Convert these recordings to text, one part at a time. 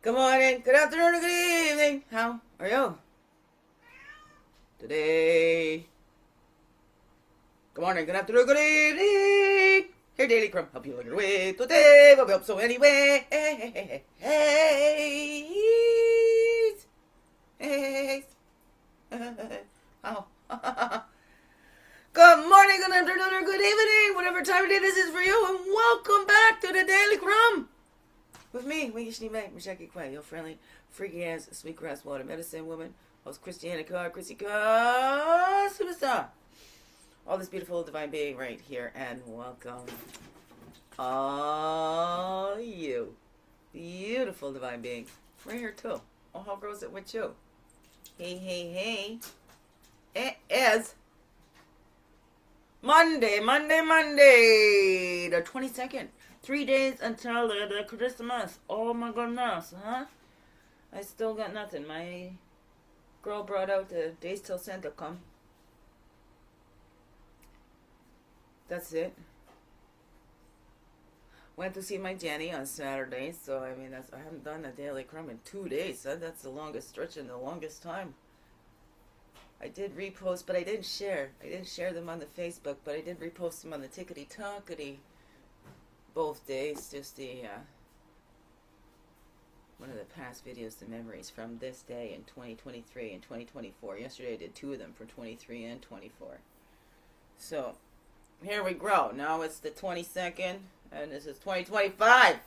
Good morning, good afternoon, or good evening. How are you today? Good morning, good afternoon, good evening. Here, Daily Crumb, help you along your way today. But we hope so anyway. Hey, hey, oh. Good morning, good afternoon, or good evening, whatever time of day this is for you, and welcome back to the Daily Crumb. With me, Michelle, your friendly, freaky ass, sweetgrass water medicine woman, host Christiana Carr, Chrissy Carr, superstar. All this beautiful divine being right here, and welcome all you beautiful divine beings. We're here too. Oh, how goes it with you? Hey. It is Monday, the 22nd. 3 days until the Christmas. Oh my goodness, huh? I still got nothing. My girl brought out the days till Santa come. That's it. Went to see my Jenny on Saturday, so I mean, I haven't done a Daily Crumb in 2 days. So that's the longest stretch in the longest time. I did repost, but I didn't share. I didn't share them on the Facebook, but I did repost them on the Tickety Talkety. Both days, just the one of the past videos, the memories from this day in 2023 and 2024. Yesterday I did 2 of them for 23 and 24. So here we go. Now it's the 22nd, and this is 2025.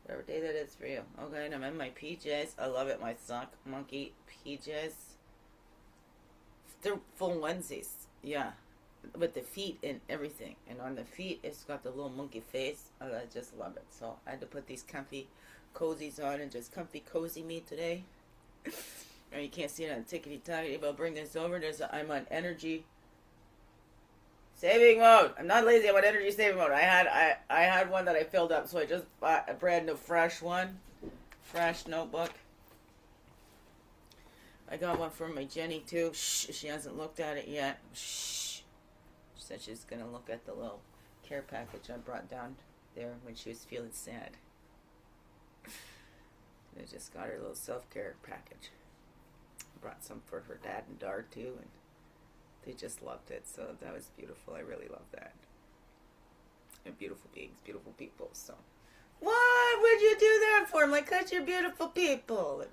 Whatever day that is for you. Okay, and I'm in my PJs. I love it. My sock monkey PJs. They're full onesies. Yeah. With the feet and everything, and on the feet it's got the little monkey face. I just love it. So I had to put these comfy cozies on and just comfy cozy me today. And you can't see it on Tickety Talkety, but I'll bring this over. I'm on energy saving mode. I'm not lazy. I'm on energy saving mode. I had one that I filled up, so I just bought a brand new fresh fresh notebook. I got one from my Jenny too. Shh, she hasn't looked at it yet. Shh. Said she's going to look at the little care package I brought down there when she was feeling sad. I just got her a little self-care package. Brought some for her dad and daughter too, and they just loved it, so that was beautiful. I really love that. And beautiful beings, beautiful people, so. Why would you do that for them? Like, 'cause you're beautiful people.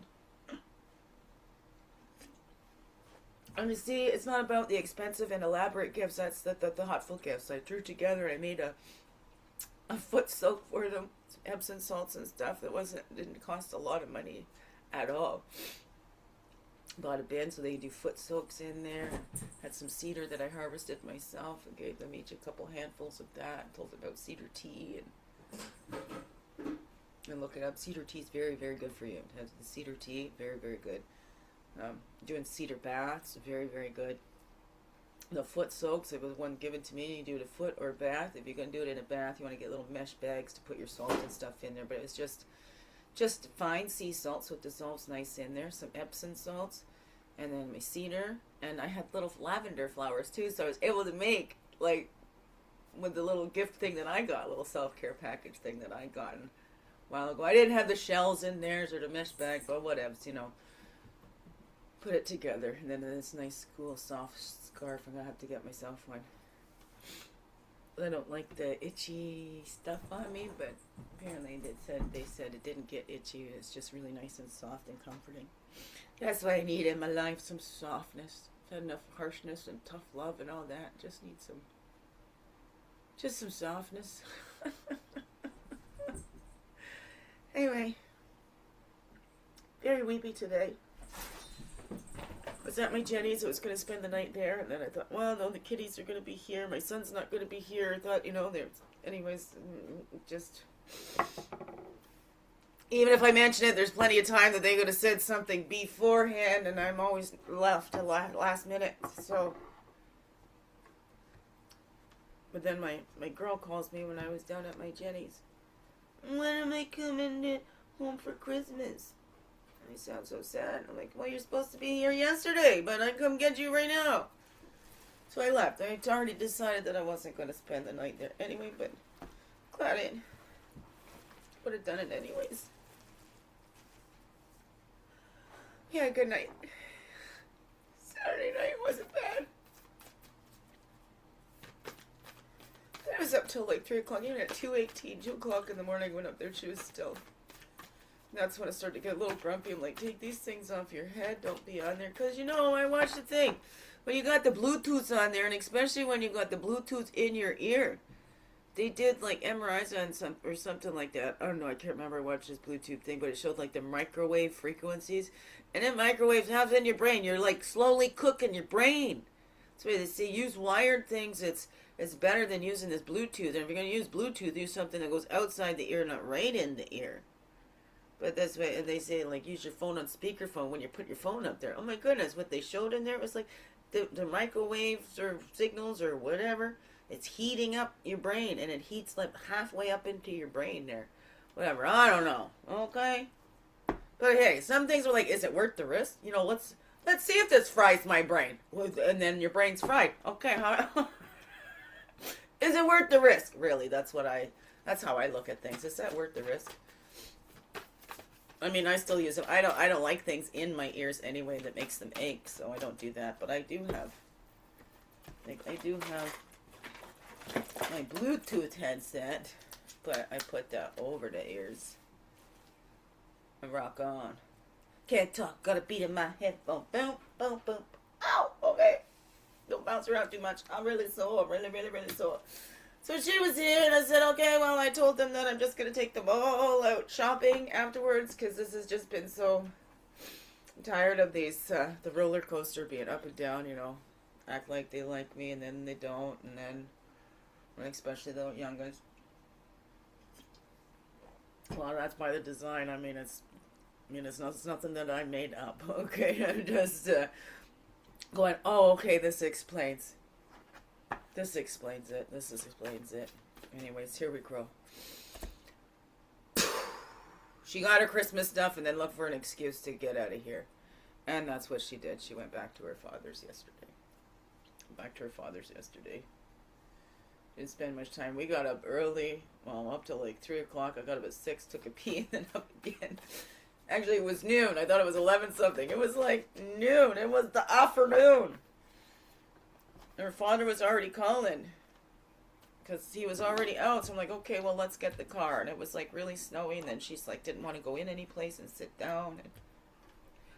And you see, it's not about the expensive and elaborate gifts. That's the thoughtful gifts. I threw together. I made a foot soak for them, some Epsom salts and stuff. Didn't cost a lot of money at all. Bought a bin so they could do foot soaks in there. Had some cedar that I harvested myself and gave them each a couple handfuls of that. Told them about cedar tea and look it up. Cedar tea is very, very good for you. It has the cedar tea, very, very good. Doing cedar baths, very, very good. The foot soaks, it was one given to me. You do it a foot or a bath. If you're going to do it in a bath, you want to get little mesh bags to put your salt and stuff in there. But it was just fine sea salt, so it dissolves nice in there. Some Epsom salts, and then my cedar. And I had little lavender flowers too, so I was able to make, like, with the little gift thing that I got, a little self-care package thing that I got a while ago. I didn't have the shells in there or the mesh bag, but whatevs, you know. Put it together, and then this nice, cool, soft scarf. I'm gonna have to get myself one. I don't like the itchy stuff on me, but apparently they said it didn't get itchy. It's just really nice and soft and comforting. That's what I need in my life: some softness. I've had enough harshness and tough love and all that. Just need some softness. Anyway, very weepy today. I was at my Jenny's. I was going to spend the night there, and then I thought, well, no, the kiddies are going to be here. My son's not going to be here. I thought, anyways, just, even if I mention it, there's plenty of time that they could have said something beforehand, and I'm always left till last minute, so. But then my girl calls me when I was down at my Jenny's. When am I coming home for Christmas? You sound so sad. I'm like, well, you're supposed to be here yesterday, but I come get you right now. So I left. I already decided that I wasn't going to spend the night there anyway, but glad it would have done it anyways. Yeah, good night. Saturday night wasn't bad. I was up till like 3 o'clock, even at 2:18, 2 o'clock in the morning, I went up there, she was still. That's when I started to get a little grumpy. I'm like, take these things off your head, don't be on there. Because, I watched the thing. When you got the Bluetooth on there, and especially when you got the Bluetooth in your ear, they did like MRIs on or something like that. I don't know, I can't remember. I watched this Bluetooth thing, but it showed like the microwave frequencies. And then microwaves have in your brain. You're like slowly cooking your brain. That's why they say use wired things. It's better than using this Bluetooth. And if you're going to use Bluetooth, use something that goes outside the ear, not right in the ear. But that's why, and they say, like, use your phone on speakerphone when you put your phone up there. Oh my goodness, what they showed in there was like the microwaves or signals or whatever. It's heating up your brain, and it heats like halfway up into your brain there. Whatever, I don't know. Okay? But hey, some things are like, is it worth the risk? Let's see if this fries my brain. And then your brain's fried. Okay, is it worth the risk? Really, that's how I look at things. Is that worth the risk? I mean, I still use them. I don't like things in my ears anyway that makes them ache, so I don't do that. But I do have my Bluetooth headset, but I put that over the ears. I rock on. Can't talk, got a beat in my headphone. Boom, boom, boom. Ow, okay. Don't bounce around too much. I'm really sore, really, really, really sore. So she was here, and I said, okay, well, I told them that I'm just going to take them all out shopping afterwards, because this has just been so... I'm tired of these, the roller coaster being up and down, act like they like me, and then they don't, and then, especially the youngest. Well, that's by the design. It's nothing that I made up, okay? I'm just going, oh, okay, this explains it. This explains it. Anyways, here we go. She got her Christmas stuff and then looked for an excuse to get out of here. And that's what she did. She went back to her father's yesterday. Didn't spend much time. We got up early. Well, up till like 3 o'clock. I got up at 6, took a pee, and then up again. Actually, it was noon. I thought it was 11 something. It was like noon. It was the afternoon. Her father was already calling because he was already out. So I'm like, okay, well, let's get the car. And it was like really snowy. And then she's like, didn't want to go in any place and sit down. And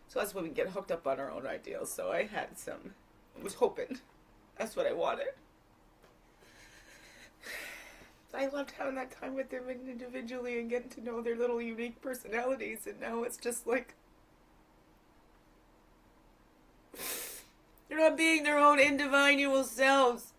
so that's when we get hooked up on our own ideals. So I was hoping. That's what I wanted. I loved having that time with them individually and getting to know their little unique personalities. And now it's just like, they're not being their own individual selves.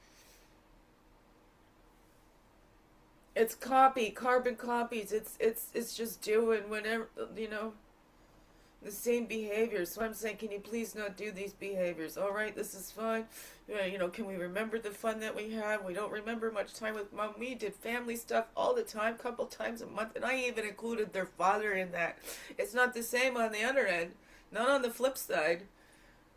It's carbon copies. It's just doing whatever, the same behaviors. So I'm saying, can you please not do these behaviors? All right, this is fine. Can we remember the fun that we had? We don't remember much time with Mom. We did family stuff all the time, couple times a month, and I even included their father in that. It's not the same on the other end. Not on the flip side.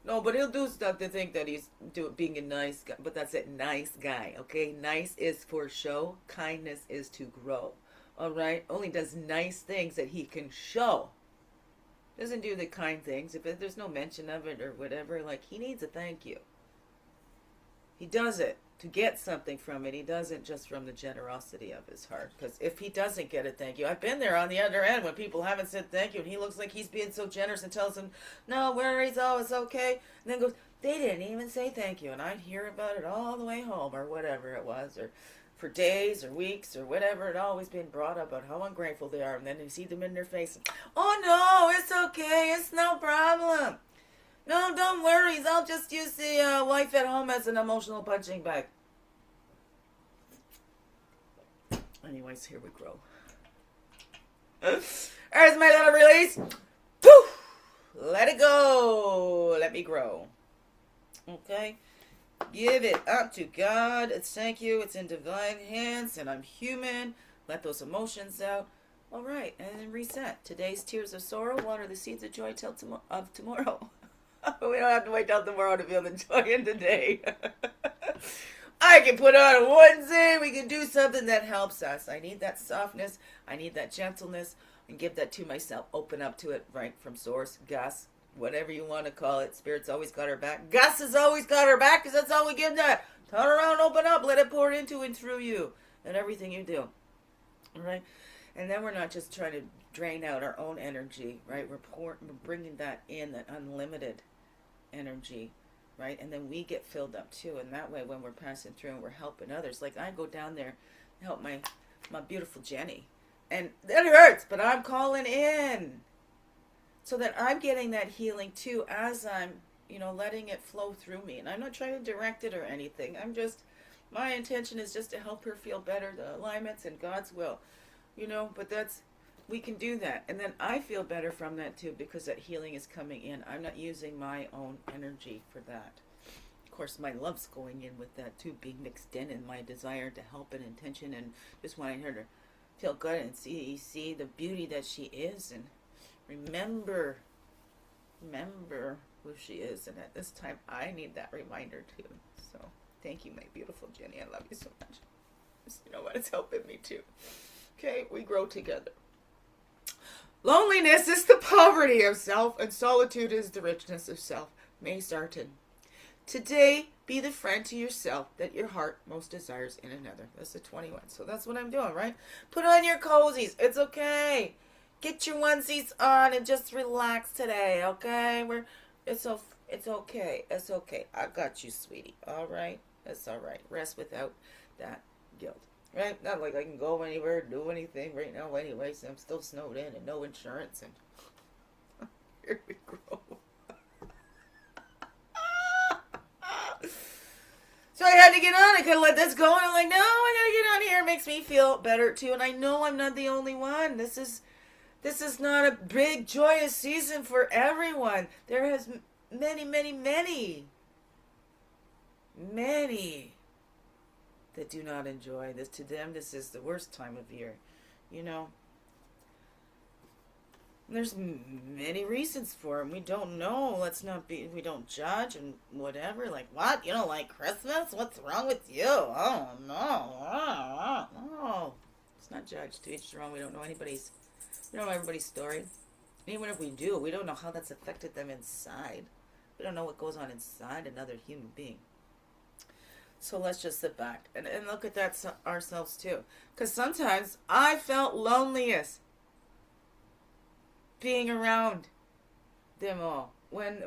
No, but he'll do stuff to think that he's being a nice guy. But that's it, nice guy, okay? Nice is for show. Kindness is to grow, all right? Only does nice things that he can show. Doesn't do the kind things. If there's no mention of it or whatever, like, he needs a thank you. He does it to get something from it. He doesn't just from the generosity of his heart. Because if he doesn't get a thank you, I've been there on the other end when people haven't said thank you, and he looks like he's being so generous and tells them, no worries, oh, it's okay. And then goes, they didn't even say thank you. And I'd hear about it all the way home or whatever it was, or for days or weeks or whatever. It always been brought up about how ungrateful they are. And then you see them in their face, oh no, it's okay, it's no problem. No, don't worry. I'll just use the wife at home as an emotional punching bag. Anyways, here we grow. There's my little release. Poof! Let it go. Let me grow. Okay? Give it up to God. It's thank you. It's in divine hands, and I'm human. Let those emotions out. All right, and then reset. Today's tears of sorrow. Water the seeds of joy till of tomorrow. We don't have to wait till tomorrow to feel the joy in today. I can put on a onesie. We can do something that helps us. I need that softness. I need that gentleness. And give that to myself. Open up to it, right from source, Gus, whatever you want to call it. Spirit's always got our back. Gus has always got our back because that's all we give that. Turn around, open up, let it pour into and through you and everything you do. All right? And then we're not just trying to drain out our own energy, right? We're bringing that in, that unlimited energy, right? And then we get filled up too. And that way, when we're passing through and we're helping others, like I go down there and help my beautiful Jenny. And it hurts, but I'm calling in so that I'm getting that healing too as I'm, letting it flow through me. And I'm not trying to direct it or anything. My intention is just to help her feel better, the alignments and God's will, but we can do that. And then I feel better from that too because that healing is coming in. I'm not using my own energy for that. Of course, my love's going in with that too, being mixed in, and my desire to help and intention and just wanting her to feel good and see the beauty that she is, and remember who she is. And at this time, I need that reminder too. So thank you, my beautiful Jenny. I love you so much. You know what? It's helping me too. Okay, we grow together. Loneliness is the poverty of self, and solitude is the richness of self. May Sarton. Today, be the friend to yourself that your heart most desires in another. That's the 21. So that's what I'm doing, right? Put on your cozies. It's okay. Get your onesies on and just relax today, okay? It's okay. It's okay. I got you, sweetie. All right? That's all right. Rest without that guilt. Right? Not like I can go anywhere, do anything right now anyway, so I'm still snowed in and no insurance. And here we go. So I had to get on. I couldn't let this go. And I'm like, no, I gotta get on here. It makes me feel better too. And I know I'm not the only one. This is not a big, joyous season for everyone. There has many that do not enjoy this. To them, this is the worst time of year. There's many reasons for them. We don't know. We don't judge and whatever. Like, what? You don't like Christmas? What's wrong with you? Oh, no. No. It's not judged. To each their own. We don't know everybody's story. Even if we do, we don't know how that's affected them inside. We don't know what goes on inside another human being. So let's just sit back and look at that ourselves too. Because sometimes I felt loneliest being around them all. When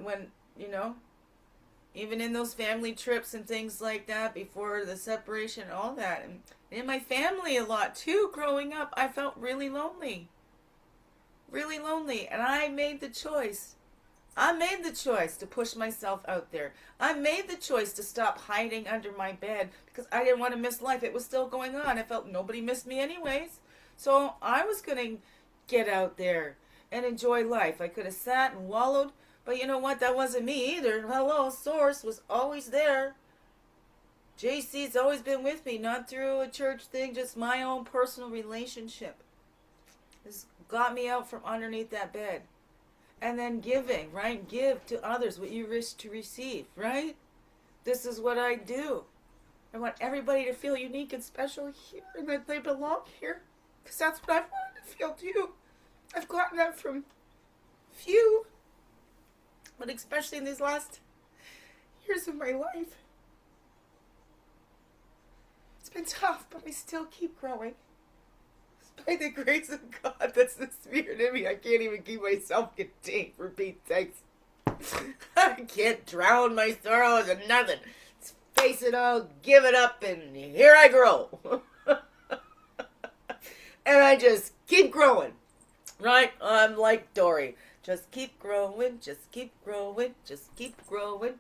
even in those family trips and things like that, before the separation and all that. And in my family a lot too, growing up, I felt really lonely. Really lonely. And I made the choice to push myself out there. I made the choice to stop hiding under my bed because I didn't want to miss life. It was still going on. I felt nobody missed me anyways. So I was going to get out there and enjoy life. I could have sat and wallowed, but you know what? That wasn't me either. Hello, Source was always there. JC's always been with me, not through a church thing, just my own personal relationship. This got me out from underneath that bed. And then giving, right? Give to others what you wish to receive, right? This is what I do. I want everybody to feel unique and special here and that they belong here. Because that's what I've wanted to feel too. I've gotten that from few, but especially in these last years of my life. It's been tough, but I still keep growing. By the grace of God, that's the spirit in me. I can't even keep myself contained, for Pete's sakes. I can't drown my sorrows in nothing. Just face it all, give it up, and here I grow. And I just keep growing. Right? I'm like Dory. Just keep growing, just keep growing, just keep growing.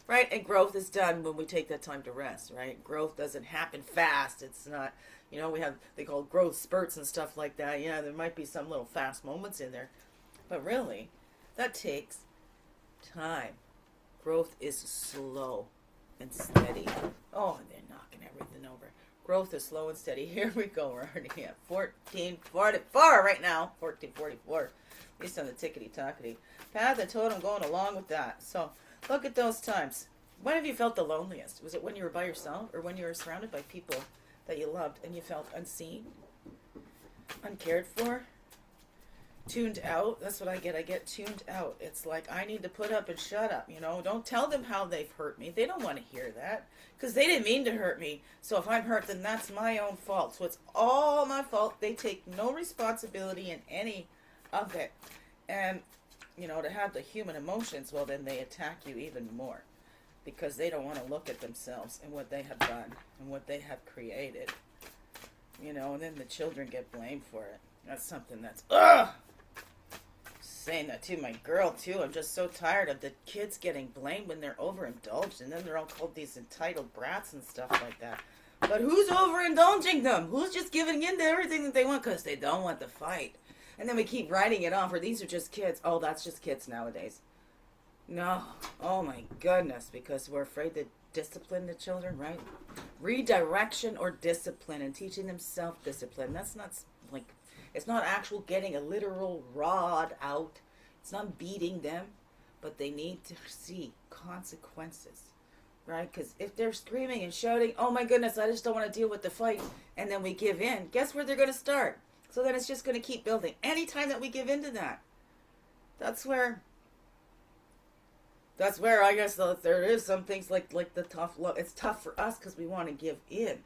Right? And growth is done when we take that time to rest, right? Growth doesn't happen fast. It's not, they call growth spurts and stuff like that. Yeah, there might be some little fast moments in there. But really, that takes time. Growth is slow and steady. Oh, and they're knocking everything over. Growth is slow and steady. Here we go. We're already at 1444 right now. 1444. At least on the tickety-tockety. Path Totem going along with that. So, look at those times. When have you felt the loneliest? Was it when you were by yourself, or when you were surrounded by people that you loved and you felt unseen, uncared for, tuned out? That's what I get. I get tuned out. It's like, I need to put up and shut up, you know. Don't tell them how they've hurt me. They don't want to hear that, because they didn't mean to hurt me. So if I'm hurt, then that's my own fault. So it's all my fault. They take no responsibility in any of it. And, you know, to have the human emotions, well, then they attack you even more, because they don't want to look at themselves and what they have done and what they have created. You know, and then the children get blamed for it. That's something that's, ugh! Saying that to my girl, too. I'm just so tired of the kids getting blamed when they're overindulged, and then they're all called these entitled brats and stuff like that. But who's overindulging them? Who's just giving in to everything that they want because they don't want to fight? And then we keep writing it off, or these are just kids. Oh, that's just kids nowadays. No. Oh, my goodness, because we're afraid to discipline the children, right? Redirection or discipline, and teaching them self-discipline. That's not, like, it's not actual getting a literal rod out. It's not beating them, but they need to see consequences, right? Because if they're screaming and shouting, oh my goodness, I just don't want to deal with the fight, and then we give in, guess where they're going to start? So then it's just going to keep building. Anytime that we give in to that, that's where I guess there is some things like the tough love. It's tough for us because we want to give in.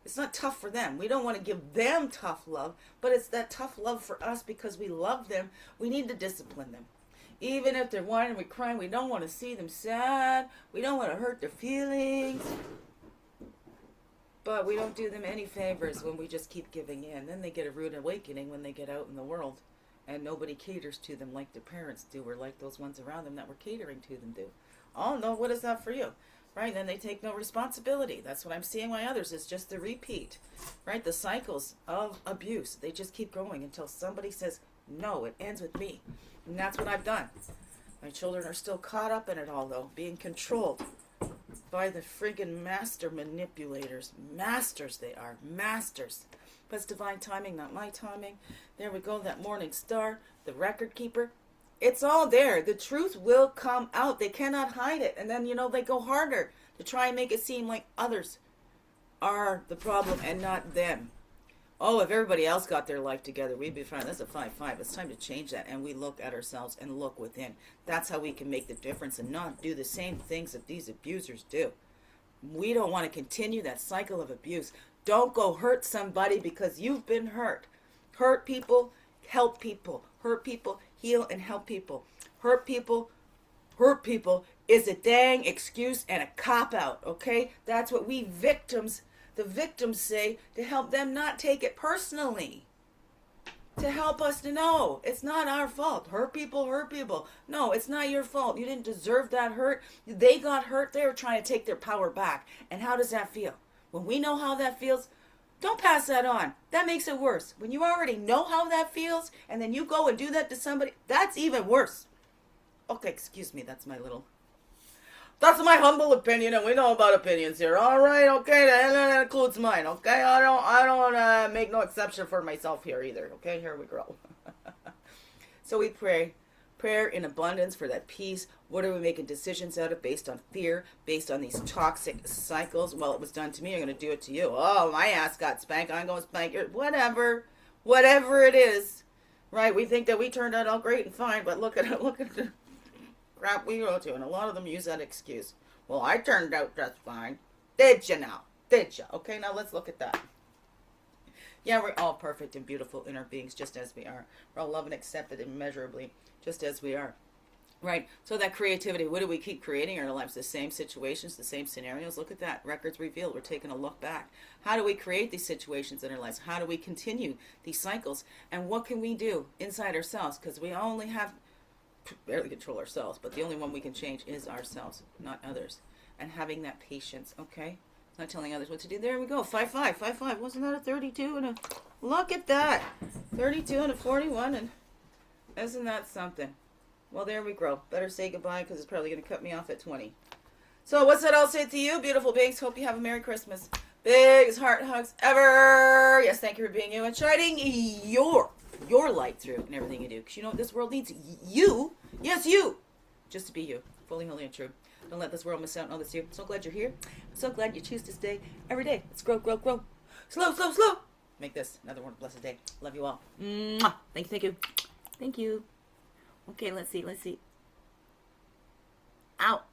It's not tough for them. We don't want to give them tough love, but it's that tough love for us because we love them. We need to discipline them. Even if they're whining and crying, we don't want to see them sad. We don't want to hurt their feelings. But we don't do them any favors when we just keep giving in. Then they get a rude awakening when they get out in the world, and nobody caters to them like their parents do, or like those ones around them that were catering to them do. Oh no, what is that for you? Right, then they take no responsibility. That's what I'm seeing by others. It's just the repeat, right? The cycles of abuse. They just keep going until somebody says, no, it ends with me. And that's what I've done. My children are still caught up in it all, though, being controlled by the friggin' master manipulators. Masters they are. Masters. But it's divine timing, not my timing. There we go, that morning star, the record keeper. It's all there. The truth will come out. They cannot hide it. And then, you know, they go harder to try and make it seem like others are the problem and not them. Oh, if everybody else got their life together, we'd be fine. That's a 5-5. It's time to change that. And we look at ourselves and look within. That's how we can make the difference and not do the same things that these abusers do. We don't want to continue that cycle of abuse. Don't go hurt somebody because you've been hurt. Hurt people, help people. Hurt people, heal and help people. Hurt people is a dang excuse and a cop-out, okay? That's what we victims, the victims say to help them not take it personally. To help us to know it's not our fault. Hurt people, hurt people. No, it's not your fault. You didn't deserve that hurt. They got hurt. They were trying to take their power back. And how does that feel? When we know how that feels, don't pass that on. That makes it worse. When you already know how that feels, and then you go and do that to somebody, that's even worse. Okay, excuse me, that's my humble opinion, and we know about opinions here. All right, okay, that includes mine, okay? I don't make no exception for myself here either, okay? Here we go. So we pray. Prayer in abundance for that peace. What are we making decisions out of based on fear, based on these toxic cycles? Well, it was done to me, I'm going to do it to you. Oh, my ass got spanked, I'm going to spank your... Whatever it is, right? We think that we turned out all great and fine, but look at the crap we go to, and a lot of them use that excuse. Well, I turned out just fine. Did you now? Did you? Okay, now let's look at that. Yeah, we're all perfect and beautiful inner beings just as we are. We're all loved and accepted immeasurably just as we are. Right? So that creativity, what do we keep creating in our lives? The same situations, the same scenarios. Look at that. Records revealed. We're taking a look back. How do we create these situations in our lives? How do we continue these cycles? And what can we do inside ourselves? Because we only have barely control ourselves, but the only one we can change is ourselves, not others. And having that patience, okay? Not telling others what to do. There we go. 5-5. 5-5. Wasn't that a 32 and a... Look at that. 32 and a 41. And isn't that something? Well, there we go. Better say goodbye because it's probably going to cut me off at 20. So what's that I'll say to you, beautiful beings? Hope you have a Merry Christmas. Biggest heart hugs ever. Yes, thank you for being you and shining your light through and everything you do. Because you know what this world needs? You. Yes, you. Just to be you. Fully, holy, and true. Don't let this world miss out on all this you. So glad you're here. So glad you choose to stay every day. Let's grow, grow, grow. Slow, slow, slow. Make this another one blessed day. Love you all. Mwah. Thank you, thank you. Thank you. Okay, let's see. Out.